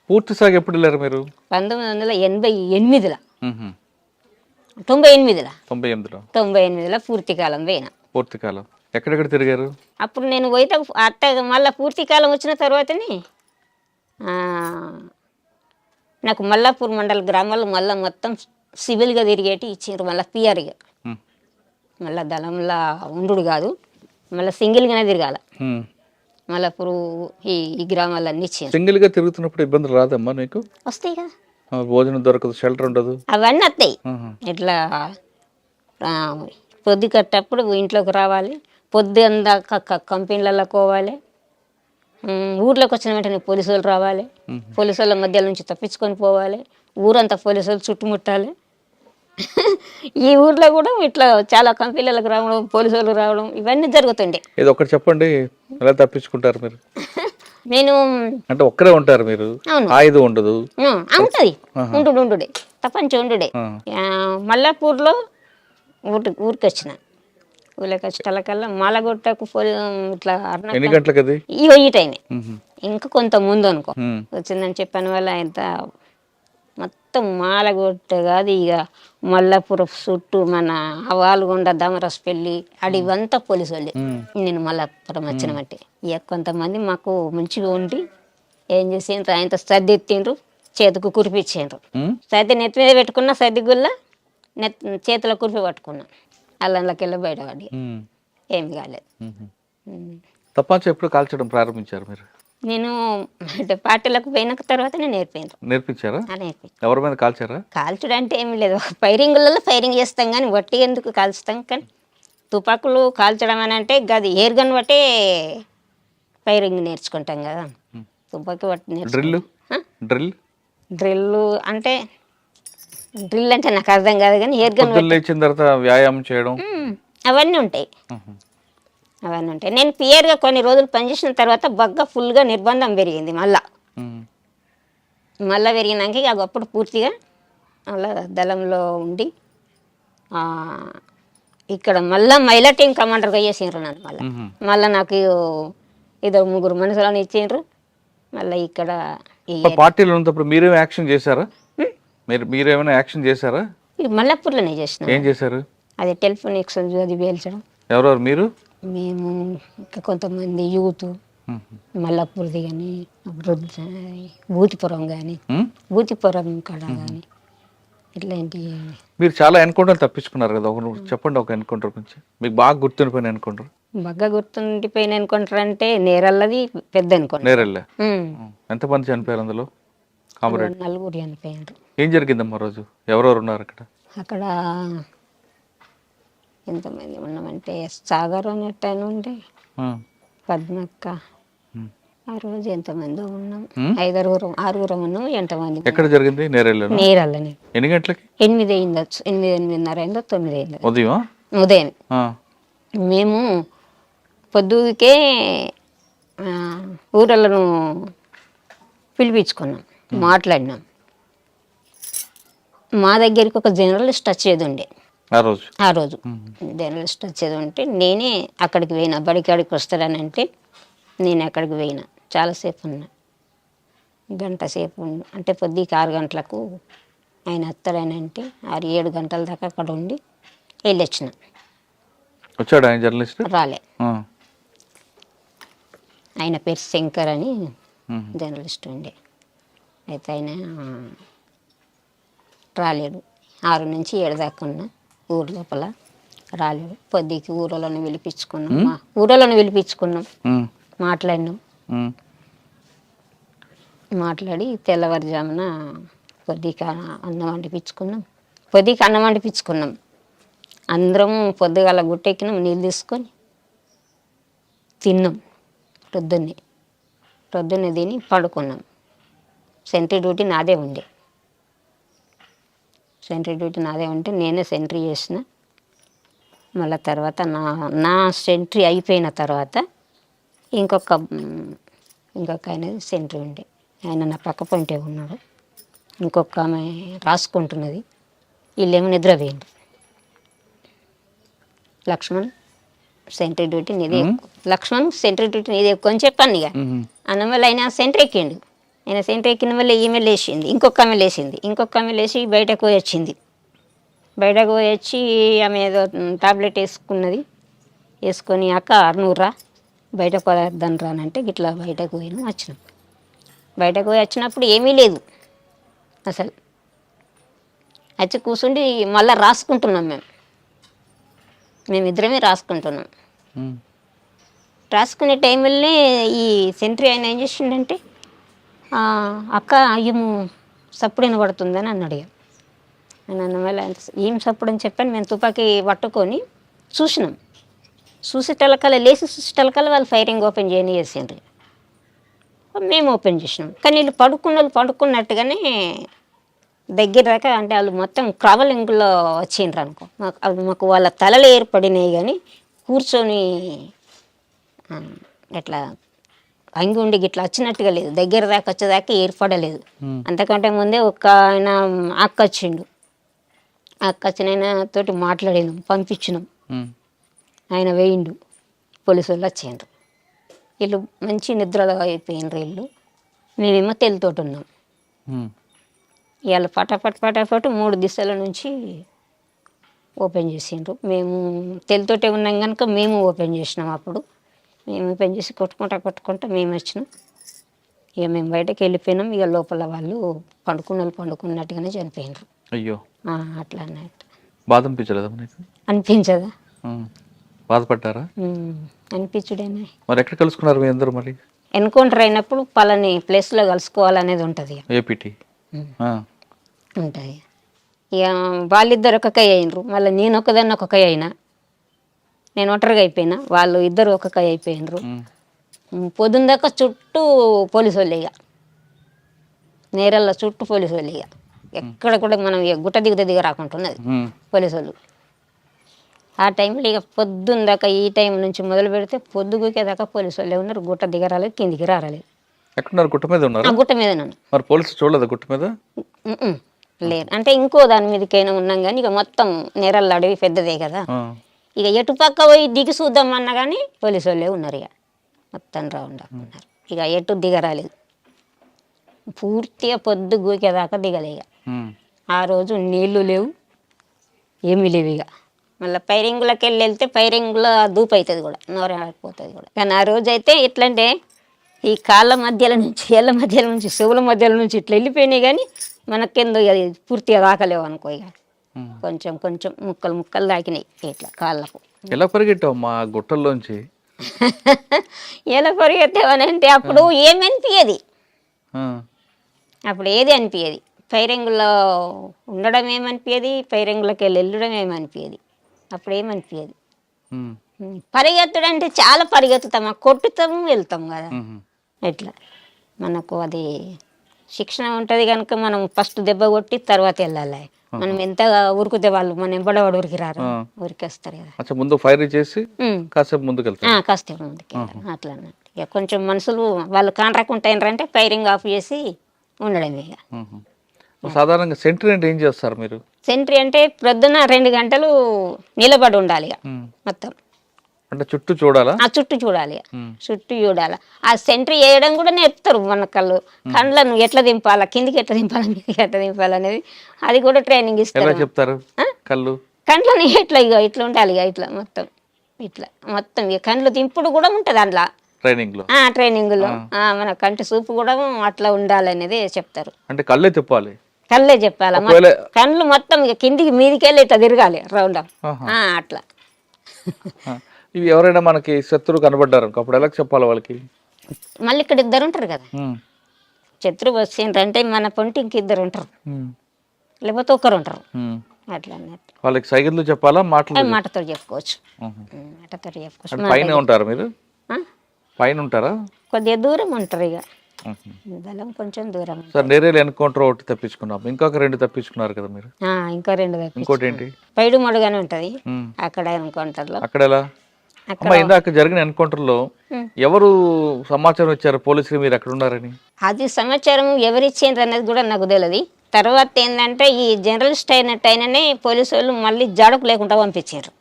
పూర్తి సాగు ఎప్పుడు వెళ్ళారు మీరు? 1988లో, మ్మ్హ. 98లో 98లో 98లో పూర్తి కాలం పోయినా. పూర్తి కాలం ఎక్కడెక్కడ తిరిగారు? అప్పుడు నేను పోయితే అట్ట మళ్ళీ పూర్తి కాలం వచ్చిన తర్వాతనే ఆ, నాకు మల్లాపూర్ మండల గ్రామాలు మళ్ళీ మొత్తం సివిల్గా తిరిగేటి ఇచ్చిండ్రు. మళ్ళీ పిఆర్గా మ్మ్. మళ్ళీ దళంలా ఉండు కాదు, మళ్ళీ సింగిల్గానే తిరగాల. మ్మ్. మళ్ళప్పుడు ఈ గ్రామాలన్నీ ఇచ్చిండ్రు. సింగిల్ గా తిరుగుతున్నప్పుడు ఇబ్బందులు రాదమ్మా నీకు? వస్తాయి కదా, భోజనం దొరకదు, షెల్టర్ ఉండదు. అవన్నీ వస్తాయి. మ్మ్. ఇట్లా పొద్దు కట్టప్పుడు ఇంట్లోకి రావాలి, పొద్దు అందాక కంపెనీలలో పోవాలి. ఊర్లోకి వచ్చిన వెంటనే పోలీసు వాళ్ళు రావాలి, పోలీసు వాళ్ళ మధ్య నుంచి తప్పించుకొని పోవాలి, ఊరంతా పోలీసు వాళ్ళు చుట్టుముట్టాలి. ఈ ఊర్లో కూడా ఇట్లా చాలా కంపెనీలకు రావడం, పోలీసు వాళ్ళు రావడం ఇవన్నీ జరుగుతుండే. ఇది ఒకటి చెప్పండి, ఎలా తప్పించుకుంటారు మీరు? నేను అంటే ఒక్కరే ఉంటారు మీరు, అవును ఆయుధం ఉండదు. ఉంటుంది, ఉండుడే తప్పంచి ఉండుడే. మల్లాపూర్లో ఊరికి వచ్చిన, ఊళ్ళకి వచ్చేటకల్లా మాలగొట్టకు ఇట్లా ఎన్ని గంటలకు అది? ఈ టైమే, ఇంకా కొంత ముందు అనుకో మ్మ్. వచ్చిందని చెప్పిన వల్ల ఇంత మొత్తం మాలగొట్ట కాదు ఇక మల్లాపురం చుట్టూ మన వాల్గొండ దమరస్పల్లి అడివంతా పోలీసు వాళ్ళే. నేను మల్లాపురం వచ్చిన బట్టి ఇక కొంతమంది మాకు మంచిగా ఉండి ఏం చేసిండ్రు, ఆయనతో సర్ది ఎత్తిండ్రు, చేతికి కురిపించిండ్రు. మ్మ్. సర్ది నెత్తి మీద పెట్టుకున్నా, సర్ది గుల్ల చేతిలో కురిపి పట్టుకున్నా, అల్లంలోకి వెళ్ళి బయటపడి మ్మ్. ఏమి కాలేదు. తపాంచ ఎప్పుడు కాల్చడం ప్రారంభించారు మీరు? నేను అంటే పార్టీలకు పోయిన తర్వాత నేను నేర్పించారా? నేర్పించాను. ఎవరి మీద కాల్చారా? కాల్చుడు అంటే ఏమి లేదు, ఫైరింగ్లలో ఫైరింగ్ చేస్తాం కానీ వట్టి ఎందుకు కాల్చుతాం. కానీ తుపాకులు కాల్చడం అని అంటే గది ఎయిర్ గన్ బట్టే ఫైరింగ్ నేర్చుకుంటాం కదా. తుపాకి బట్టి డ్రిల్ డ్రిల్ డ్రిల్ అంటే డ్రిల్ అంటే నాకు అర్థం కాదు కానీ ఎయిర్ గన్ లేచిన తర్వాత వ్యాయామం చేయడం అవన్నీ ఉంటాయి. అవన్నీ ఉంటాయి. నేను పియర్గా కొన్ని రోజులు పనిచేసిన తర్వాత బగ్గా ఫుల్గా నిర్బంధం పెరిగింది. మళ్ళా పెరిగినాక ఇక అప్పుడు పూర్తిగా అలా దళంలో ఉండి ఇక్కడ మళ్ళీ మహిళా టీం కమాండర్గా చేసిండ్రు నన్ను. మళ్ళీ నాకు ఇద్దరు ముగ్గురు మనుషులను ఇచ్చిండ్రు. మళ్ళీ ఇక్కడ పార్టీలో ఉన్నప్పుడు మీరేమో యాక్షన్ చేశారా? మీరేమైనా యాక్షన్ చేశారా? మల్లాపూర్లోనే చేసిన. ఏం చేశారు? అది టెలిఫోన్ ఎక్స్చేంజ్ అది పేల్చడం. ఎవరెవరు మీరు? మేము ఇంకా కొంతమంది యూత్ మల్లాపూర్ది కానీ భూతిపురం కానీ భూతిపురం కాడ కానీ ఇట్లాంటి. మీరు చాలా ఎన్కౌంటర్ తప్పించుకున్నారు కదా, చెప్పండి ఒక ఎన్కౌంటర్ గురించి, మీకు బాగా గుర్తుండిపోయిన ఎన్కౌంటర్. బాగా గుర్తుండిపోయిన ఎన్కౌంటర్ అంటే నేరల్లది పెద్ద ఎన్కౌంటర్. నేరల్లే ఎంతమంది చనిపోయారు అందులో? నలుగురు చనిపోయారు. ఏం జరిగిందమ్మా రోజు? ఎవరెవరు ఉన్నారు అక్కడ? అక్కడ ఎంతమంది ఉన్నామంటే సాగర్ అన్నట్టు ఆయన ఉండే, పద్మక్క, ఆ రోజు ఎంతమంది ఉన్నాం, 6 ఉన్నాం. ఎంతమంది? ఎక్కడ జరిగింది? నేరల్లనే. ఎన్ని గంటలకి? 8 అయిందచ్చు, 8:30 అయిందో 9 అయిందో ఉదయం. మేము పొద్దుకే ఊరలను పిలిపించుకున్నాం, మాట్లాడినాం. మా దగ్గరికి ఒక జర్నలిస్ట్ వచ్చేది ఉండే ఆ రోజు జర్నలిస్ట్ వచ్చేది ఉంటే నేనే అక్కడికి పోయినా. బడికాడికి వస్తాడని అంటే నేను అక్కడికి పోయినా. చాలాసేపు ఉన్నా, గంట సేపు అంటే పొద్దుకి 6 గంటలకు ఆయన వస్తాడని అంటే 6-7 గంటల దాకా అక్కడ ఉండి వెళ్ళొచ్చిన. వచ్చాడు ఆయన జర్నలిస్ట్? రాలే. ఆయన పేరు శంకర్ అని జర్నలిస్ట్ ఉండే. అయితే ఆయన రాలేడు. 6 నుంచి 7 దాకా ఉన్నా ఊరు లోపల, రాలేడు. పొద్దుకి ఊరలను పిలిపించుకున్నాం, మాట్లాడినాం. మాట్లాడి తెల్లవారుజామున పొద్దుకి అన్నం వండిపించుకున్నాం. అందరం పొద్దుగాల గుట్టెక్కినాం, నీళ్ళు తీసుకొని తిన్నాం. పొద్దున్నే తిని పడుకున్నాం. సెంట్రీ డ్యూటీ నాదే ఉండే. నేనే సెంట్రీ చేసిన. మళ్ళీ తర్వాత నా సెంట్రీ అయిపోయిన తర్వాత ఇంకొక ఆయనది సెంట్రీ ఉండే. ఆయన నా పక్క పొంటే ఉన్నాడు. ఇంకొక ఆమె రాసుకుంటున్నది. వీళ్ళేమో నిద్రపోయిండ్రు. లక్ష్మణ్ సెంట్రీ డ్యూటీ నీదే ఎక్కువ అని చెప్పాను. ఇక అన్నమల్ల అయినా సెంట్రీ ఎక్కిండు. ఆయన సెంటర్ ఎక్కిన వల్ల ఈమె లేచింది, ఇంకొక ఆమె లేచింది, ఇంకొక ఆమె లేచి బయటకు పోయి వచ్చింది. బయటకు పోయి వచ్చి ఆమె ఏదో టాబ్లెట్ వేసుకున్నది. వేసుకొని అక్క నువ్వు రా బయట పదార్థం రానంటే ఇట్లా బయటకు పోయినా వచ్చినాం. బయటకు పోయి వచ్చినప్పుడు ఏమీ లేదు అసలు. వచ్చి కూర్చుండి మళ్ళీ రాసుకుంటున్నాం మేమిద్దరమే రాసుకుంటున్నాం. రాసుకునే టైంలోనే ఈ సెంట్రీ ఆయన ఏం చేసిండంటే అక్క అయ్యము సప్పుడు వినబడుతుందని అన్నాడు. నేను అన్న వల్ల ఏం సప్పుడు అని చెప్పాను. మేము తుపాకీ పట్టుకొని చూసినాం. చూసేటలకల్లా లేచి చూసేటలకల్లా వాళ్ళు ఫైరింగ్ ఓపెన్ చేయని చేసిండ్రు. మేము ఓపెన్ చేసినాం. కానీ వీళ్ళు వాళ్ళు పడుకున్నట్టుగానే దగ్గర దాకా అంటే వాళ్ళు మొత్తం ట్రావెలింగ్లో వచ్చిండ్రు అనుకో. మాకు వాళ్ళ తలలు ఏర్పడినాయి కానీ కూర్చొని ఎట్లా అంగి ఉండి గిట్లా వచ్చినట్టుగా లేదు. దగ్గర దాకా వచ్చేదాకా ఏర్పడలేదు. అంతకంటే ముందే ఒక ఆయన అక్క వచ్చిండు. అక్క వచ్చిన తోటి మాట్లాడినాం, పంపించినాం. ఆయన వేయిండు, పోలీసు వాళ్ళు వచ్చిండ్రు. వీళ్ళు మంచి నిద్రలో అయిపోయినరు వీళ్ళు. మేమేమో తెలుతోటి ఉన్నాం. ఇవాళ పటాపట్ 3 దిశల నుంచి ఓపెన్ చేసిండ్రు. మేము తెలుతోటే ఉన్నాం కనుక మేము ఓపెన్ చేసినాం. అప్పుడు మేము ఓపెన్ చేసి కొట్టుకుంటా మేము వచ్చినాం. ఇక మేము బయటకు వెళ్ళిపోయినాం. ఇక లోపల వాళ్ళు పండుకున్నట్టుగానే చనిపోయినారు. అయ్యో అట్లా అన్నట్టు. బాధ అనిపించలేదా మీకు? అనిపించదా? బాధపడ్డారా? అనిపించుడేనా. మరి ఎక్కడ కలుసుకున్నారు మీ అందరూ? మరి ఎన్కౌంటర్ అయినప్పుడు పలాని ప్లేస్లో కలుసుకోవాలనేది ఉంటుంది. ఏపీటీ ఉంటుంది. ఇక వాళ్ళిద్దరు ఒక కై అయినరు. మళ్ళీ నేను ఒకదాన్ని ఒక కై అయినా. నేను ఒంటరిగా అయిపోయినా, వాళ్ళు ఇద్దరు ఒక కై అయిపోయినరు. పొద్దున్న దాకా చుట్టూ పోలీసు వాళ్ళు. ఇక నేరల్లో చుట్టూ పోలీసు వాళ్ళు. ఇక ఎక్కడ కూడా మనం గుట్ట దిగ రాకుంటున్నది పోలీసు వాళ్ళు. ఆ టైంలో ఇక పొద్దున్న దాకా ఈ టైం నుంచి మొదలు పెడితే పొద్దుగుకేదాకా పోలీసు వాళ్ళే ఉన్నారు. గుట్ట దిగరాలేదు, కిందికి రాలేదు. ఎక్కడున్నారు? గుట్ట మీద ఉన్నారు. గుట్ట మీద ఉన్నాను. మరి పోలీసు చూడలేదు గుట్ట మీద? లేదు. అంటే ఇంకో దాని మీదకైనా ఉన్నాం కానీ ఇక మొత్తం నేరల్ల అడవి పెద్దదే కదా. ఇక ఎటు పక్క పోయి దిగి చూద్దామన్నా కానీ పోలీసు వాళ్ళే ఉన్నారు. ఇక మొత్తం రౌండ్ ఉన్నారు. ఇక ఎటు దిగరాలేదు. పూర్తిగా పొద్దు గూకేదాకా దిగలే. ఇక ఆ రోజు నీళ్లు లేవు, ఏమీ లేవు. ఇక మళ్ళీ పైరింగులకి వెళ్తే పైరింగులో దూపు అవుతుంది కూడా, నోరైపోతుంది కూడా. కానీ ఆ రోజు అయితే ఎట్లంటే ఈ కాళ్ళ మధ్యలో నుంచి, ఏళ్ళ మధ్యలో నుంచి, చెవుల మధ్యలో నుంచి ఇట్లా వెళ్ళిపోయినాయి కానీ మనకెందుకు ఇక పూర్తిగా రాకలేవు అనుకో. ఇక కొంచెం ముక్కలు దాకినాయి ఇట్లా కాళ్ళకు. ఎలా పరిగెట్టావు మా గుట్టల్లోంచి? ఎలా పరిగెత్తావనంటే అప్పుడు ఏమనిపించేది, అప్పుడు ఏది అనిపించేది. ఫైరింగ్లో ఉండడం ఏమనిపించేది, ఫైరింగ్లోకి వెళ్ళడం ఏమనిపించేది. అప్పుడు ఏమనిపించేది. పరిగెత్తుడు అంటే చాలా పరిగెత్తుతాము, కొట్టుతాము, వెళ్తాం కదా. ఎట్లా మనకు అది శిక్షణ ఉంటుంది కనుక మనం ఫస్ట్ దెబ్బ కొట్టి తర్వాత వెళ్ళాలి. మనం ఎంత ఉరికితే వాళ్ళు మన ఎంబడవాడు ఉరికి రారు, ఉరికేస్తారు కదా. ముందు ఫైర్ చేసి కాసేపు ముందుకు కాసేపు ముందుకు అట్లా అన్నట్టు. ఇక కొంచెం మనుషులు వాళ్ళు కాంట్రాక్ట్ ఫైరింగ్ ఆఫ్ చేసి ఉండడమే. ఇక సాధారణంగా సెంట్రీ అంటే ఏం చేస్తారు మీరు? సెంట్రీ అంటే ప్రొద్దున 2 గంటలు నిలబడి ఉండాలి. ఇక మొత్తం అంటే చుట్టూ చూడాలా? చుట్టూ చూడాలి, చుట్టూ చూడాలి. ఆ సెంట్రీ వేయడం కూడా నేర్పుతారు మన కళ్ళను ఎట్లా దింపాలా, కిందికి ఎట్లా దింపాలా, మీదికి ఎట్లా దింపాలనేది అది కూడా ట్రైనింగ్ ఇస్తారు. చెప్తారు కండ్లని ఇట్లా ఇట్లా ఉండాలి. ఇట్లా మొత్తం ఇక కండ్లు దింపుడు కూడా ఉంటుంది అందులో ట్రైనింగ్లో. మన కంటి చూపు కూడా అట్లా ఉండాలనేది చెప్తారు. అంటే కళ్ళే చెప్పాలి, కళ్ళే చెప్పాలి. కళ్ళు మొత్తం ఇక కిందికి మీదికి వెళ్ళి ఇట్లా తిరగాలి రౌండ్ అట్లా. ఇవి ఎవరైనా మనకి శత్రువు కనబడ్డారు అప్పుడు ఎలా చెప్పాలి వాళ్ళకి? మళ్ళీ ఇక్కడ 2 ఉంటారు కదా, శత్రువు వచ్చిండ్రంటే మన పొంటి ఇంక 2 ఉంటారు, లేకపోతే 1 ఉంటారు. అట్లా అన్నట్టు వాళ్ళకి సైకిల్ చెప్పాలా, మాటతో చెప్పుకోవచ్చు. పైన ఉంటారు మీరు? పైన ఉంటారా? కొద్దిగా దూరం ఉంటారు. ఇక బలం కొంచెం దూరం. సార్ నేరేలు ఎన్కౌంటర్ ఒకటి తప్పించుకున్నాం, ఇంకొక 2 తప్పించుకున్నారు కదా మీరు? ఇంకో 2 ఇంకోటి ఏంటి? పైడు మడుగానే ఉంటది అక్కడ ఎన్కౌంటర్ లో. అక్కడ ఎలా? ఇందాక జరిగిన ఎన్కౌంటర్ లో ఎవరు సమాచారం ఇచ్చారు పోలీసులు మీరు అక్కడ ఉన్నారని? అది సమాచారం ఎవరు ఇచ్చిండ్రు అనేది కూడా నాకు తెలియదు. తర్వాత ఏంటంటే ఈ జర్నలిస్ట్ అయినట్టయిననే పోలీసు వాళ్ళు మళ్ళీ జాడకు లేకుండా పంపించారు.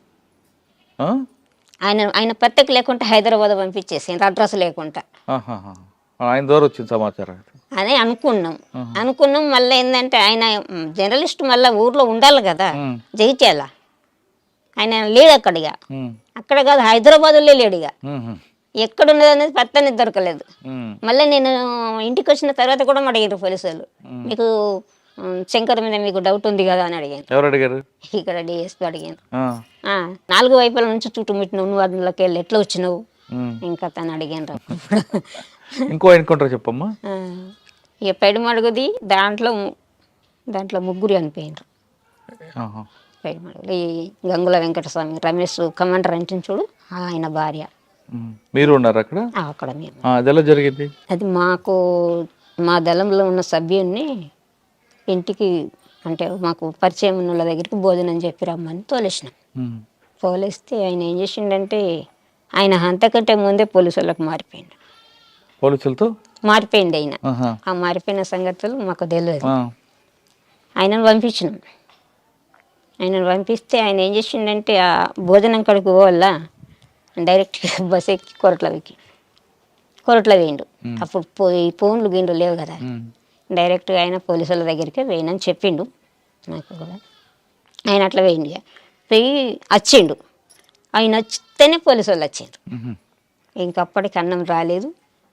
ఆయన పత్రిక లేకుండా హైదరాబాద్ పంపించేసిండ్రు, అడ్రస్ లేకుండా. ఆయన ద్వారా వచ్చింది సమాచారం. అని అనుకున్నాం మళ్ళీ ఏంటంటే ఆయన జర్నలిస్ట్ మళ్ళీ ఊర్లో ఉండాలి కదా జగిత్యాల, ఆయన లేడు అక్కడిగా, అక్కడ కాదు హైదరాబాద్లో లేడుగా, ఎక్కడ ఉన్నది అనేది పత్తనే దొరకలేదు. మళ్ళీ నేను ఇంటికి వచ్చిన తర్వాత కూడా అడిగారు పోలీసు వాళ్ళు, మీకు శంకర్ మీద మీకు డౌట్ ఉంది కదా అని అడిగాను. ఎవరు అడిగారు? ఇక్కడ డిఎస్పీ అడిగాను. 4 వైపుల నుంచి చుట్టుముట్టినావు, నువ్వు అందులోకి వెళ్ళి ఎట్లా వచ్చినావు ఇంకా తను అడిగాను. ఇంకో ఎన్కౌంటర్ చెప్పమ్మా. ఇక పైడిమడుగుది దాంట్లో 3 చనిపోయినారు. పైడిమడుగులు ఈ గంగుల వెంకటస్వామి, రమేష్ కమాండర్ అంటే చూడు, ఆయన భార్య. మీరు ఉన్నారు అక్కడ? అక్కడ మేము. అది ఎలా జరిగింది? అది మా దళంలో ఉన్న సభ్యుడిని ఇంటికి అంటే మాకు పరిచయం ఉన్న వాళ్ళ దగ్గరికి భోజనం చెప్పి రమ్మని తోలేసినాం. తోలేస్తే ఆయన ఏం చేసిండంటే ఆయన అంతకంటే ముందే పోలీసు వాళ్ళకి మారిపోయిండు. పోలీసులతో మారిపోయింది ఆయన. ఆ మారిపోయిన సంగతులు మాకు తెలియదు. ఆయనను పంపించినాం. ఆయనను పంపిస్తే ఆయన ఏం చేసిండంటే ఆ భోజనం కడుకు పోవాలా డైరెక్ట్గా బస్ ఎక్కి కొరట్ల వేయండు. అప్పుడు ఫోన్లు గిండు లేవు కదా, డైరెక్ట్గా ఆయన పోలీసుల దగ్గరికి వేయనని చెప్పిండు నాకు కూడా. ఆయన అట్లా వేయండి పోయి వచ్చిండు. ఆయన వచ్చితేనే పోలీసు వాళ్ళు వచ్చిండ్రు. ఇంకప్పటికి అన్నం రాలేదు,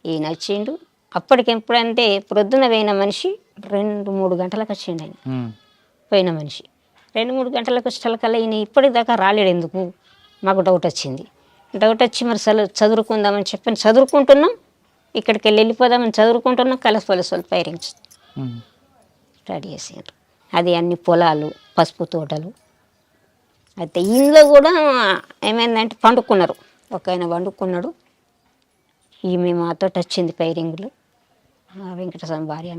ఈయన వచ్చిండు. అప్పటికి ఎప్పుడంటే ప్రొద్దున పోయిన మనిషి 2-3 గంటలకు వచ్చిండు. ఆయన పోయిన మనిషి 2-3 గంటలకు వచ్చేకల్లా ఈయన ఇప్పటిదాకా రాలేడు. ఎందుకు మాకు డౌట్ వచ్చింది. డౌట్ వచ్చి మరి చదువుకుందామని చెప్పని చదువుకుంటున్నాం, ఇక్కడికి వెళ్ళిపోదామని చదువుకుంటున్నాం, కలసి పోలీసు వాళ్ళు ఫైరింగ్ రెడీ చేసారు. అది అన్ని పొలాలు, పసుపు తోటలు. అయితే ఇంట్లో కూడా ఏమైందంటే పండుకున్నారు. ఒక ఆయన పండుకున్నాడు. ఈమె మాతో వచ్చింది ఫైరింగ్లో, వెంకటస్వామి భార్య.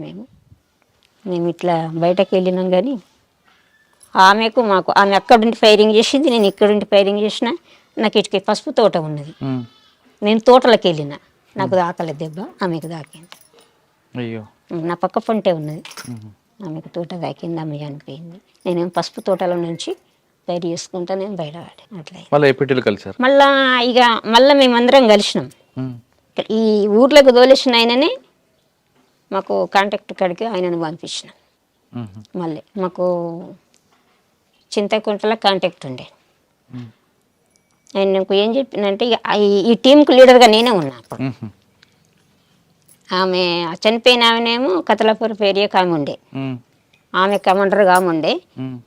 మేము ఇట్లా బయటకు వెళ్ళినాం కానీ ఆమెకు మాకు ఆమె అక్కడుండి ఫైరింగ్ చేసింది, నేను ఇక్కడుండి ఫైరింగ్ చేసిన. నాకు ఇటుకి పసుపు తోట ఉన్నది, నేను తోటలోకి వెళ్ళిన, నాకు దాకలేదు దెబ్బ, ఆమెకు దాకింది. అయ్యో, నా పక్క పంటే ఉన్నది, ఆమెకు తోట దాకింది, ఆమె చనిపోయింది. నేనేం పసుపు తోటలో నుంచి బయట చేసుకుంటా నేను బయట అట్లా మళ్ళీ మేమందరం కలిసినాం. ఈ ఊర్లోకి తోలేసిన ఆయననే మాకు కాంటాక్ట్ కాడికి ఆయనను పంపించినాం. మళ్ళీ మాకు చింతకుంటలో కాంటాక్ట్ ఉండే. ఆయన నాకు ఏం చెప్పిందంటే ఈ టీంకు లీడర్గా నేనే ఉన్నా అప్పుడు. ఆమె చనిపోయిన ఆమెనేమో కతలాపూర్ ఏరియాకి ఆమె ఉండే, ఆమె కమాండర్గా ఆమె ఉండే.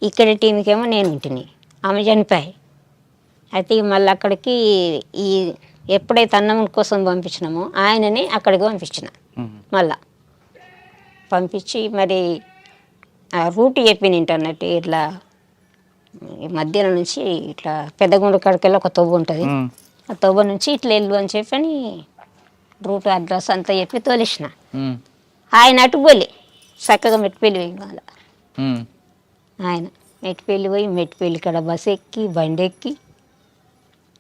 ఇక్కడి టీంకేమో నేను ఉంటిని, ఆమె చనిపోయి. అయితే మళ్ళీ అక్కడికి ఈ ఎప్పుడైతే అన్నం కోసం పంపించినామో ఆయనని అక్కడికి పంపించిన. మళ్ళా పంపించి మరి ఆ రూట్ చెప్పిన ఇంటర్నెట్ ఇట్లా మధ్యాహ్నం నుంచి ఇట్లా పెద్దగుండు కాడికెళ్ళి ఒక తవ్వు ఉంటుంది, ఆ తవ్వ నుంచి ఇట్లా వెళ్ళు అని చెప్పని రూట్ అడ్రస్ అంతా చెప్పి తోలేసిన. ఆయన అటు పోలే చక్కగా మెట్టిపల్లి పోయి మళ్ళా ఆయన మెట్టిపల్లి కాడ బస్ ఎక్కి బండి ఎక్కి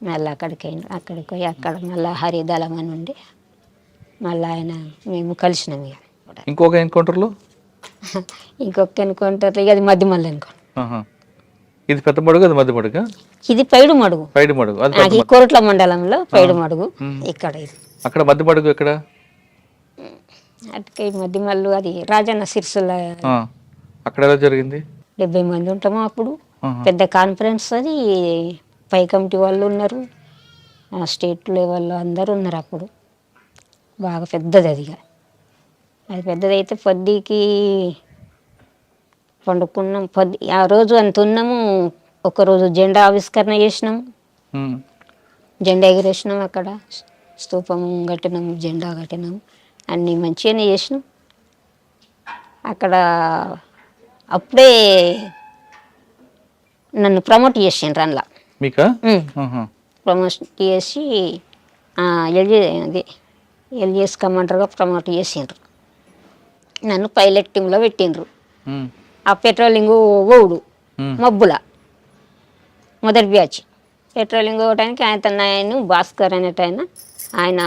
మళ్ళీ అక్కడికి పోయి అక్కడ మళ్ళీ హరిదళం అని ఉండి మళ్ళీ ఆయన మేము కలిసినాం. ఇంకొక ఎన్కౌంటర్లో ఇంకొక ఎన్కౌంటర్ ఇక అది మధ్యమల్లి ఎన్కౌంటర్. ఇది పెద్ద మడుగు, అది మధ్య మడుగు, ఇది పైడిమడుగు కోరట్ల మండలంలో పైడిమడుగు. ఇక్కడ అక్కడ మధ్య మడుగు ఎక్కడ? అటుకై మధ్యమల్లు అది రాజన్న సిరిసిల్ల. అక్కడ ఎలా జరిగింది? 70 మంది ఉంటాము అప్పుడు. పెద్ద కాన్ఫరెన్స్ అది, పై కమిటీ వాళ్ళు ఉన్నారు, స్టేట్ లెవెల్లో అందరూ ఉన్నారు అప్పుడు. బాగా పెద్దది అది పెద్దదైతే పొద్దుకి పండుకున్నాం. ఆ రోజు అంత ఉన్నాము. ఒకరోజు జెండా ఆవిష్కరణ చేసినాము, జెండా ఎగిరేసినాం, అక్కడ స్తూపం కట్టినాం, జెండా కట్టినాం, అన్నీ మంచిగానే చేసినాం. అక్కడ అప్పుడే నన్ను ప్రమోట్ చేసిండ్రు అందులో. ప్రమోట్ చేసి ఎల్జిఎస్ కమాండర్గా ప్రమోట్ చేసిండ్రు. నన్ను పైలట్ టీంలో పెట్టిండ్రు. ఆ పెట్రోలింగ్ ఓవుడు మబ్బుల మొదటి బ్యాచ్ పెట్రోలింగ్ ఓవడానికి ఆయన భాస్కర్ అనేట ఆయన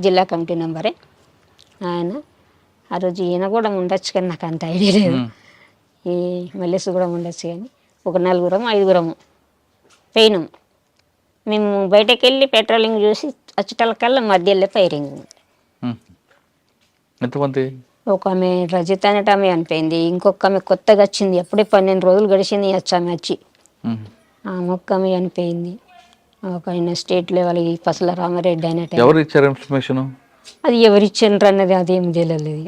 జిల్లా కమిటీ మెంబరే. ఆయన ఆ రోజు ఈయన కూడా ఉండొచ్చు కానీ నాకు అంత ఐడియా లేదు, ఈ మల్లేసు కూడా ఉండొచ్చు కానీ ఒక 4-5 పోయినాం. మేము బయటకు వెళ్ళి పెట్రోలింగ్ చూసి వచ్చేటకల్లా మధ్యలో ఫైరింగ్. ఎంతమంది? ఒక ఆమె రజిత అనేట ఆమె చనిపోయింది. ఇంకొక ఆమె కొత్తగా వచ్చింది, అప్పుడే 12 రోజులు గడిచింది ఆమె వచ్చి. ఉమ్. ఆమె ఒక్క ఆమె చనిపోయింది. ఒక ఆయన స్టేట్ లెవెల్ పసల రామారెడ్డి అనేట ఎవరు ఇచ్చారు ఇన్ఫర్మేషన్? అది ఎవరిచ్చిండ్రు అన్నది అదేం తెలియలేదు.